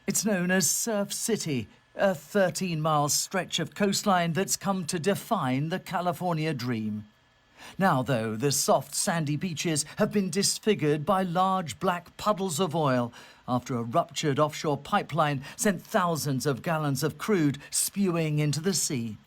It's known as Surf City, a 13-mile stretch of coastline that's come to define the California dream. Now, though, the soft, sandy beaches have been disfigured by large black puddles of oil after a ruptured offshore pipeline sent thousands of gallons of crude spewing into the sea.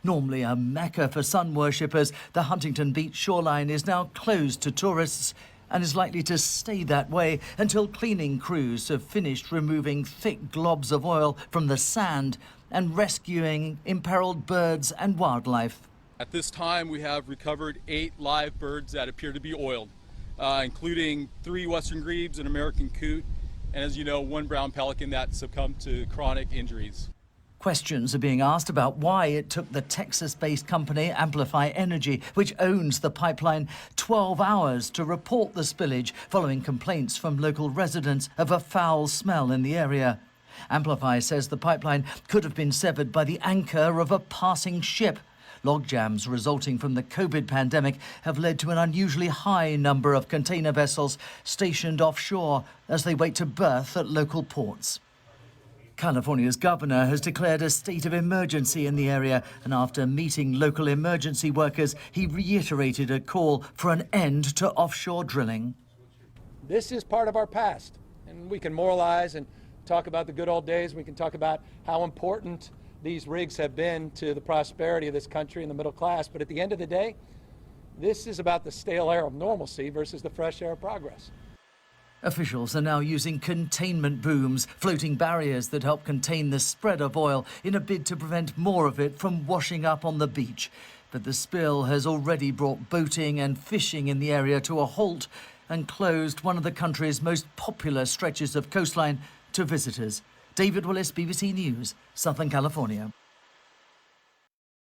Normally a mecca for sun worshippers, the Huntington Beach shoreline is now closed to tourists and is likely to stay that way until cleaning crews have finished removing thick globs of oil from the sand and rescuing imperiled birds and wildlife. At this time, we have recovered 8 live birds that appear to be oiled, including 3 western grebes, an American coot, and as you know, 1 brown pelican that succumbed to chronic injuries. Questions are being asked about why it took the Texas-based company Amplify Energy, which owns the pipeline, 12 hours to report the spillage following complaints from local residents of a foul smell in the area. Amplify says the pipeline could have been severed by the anchor of a passing ship. Logjams resulting from the COVID pandemic have led to an unusually high number of container vessels stationed offshore as they wait to berth at local ports. California's governor has declared a state of emergency in the area, and after meeting local emergency workers, he reiterated a call for an end to offshore drilling. This is part of our past, and we can moralize and talk about the good old days. We can talk about how important these rigs have been to the prosperity of this country and the middle class, but at the end of the day, this is about the stale air of normalcy versus the fresh air of progress. Officials are now using containment booms, floating barriers that help contain the spread of oil in a bid to prevent more of it from washing up on the beach. But the spill has already brought boating and fishing in the area to a halt and closed one of the country's most popular stretches of coastline to visitors. David Willis, BBC News, Southern California.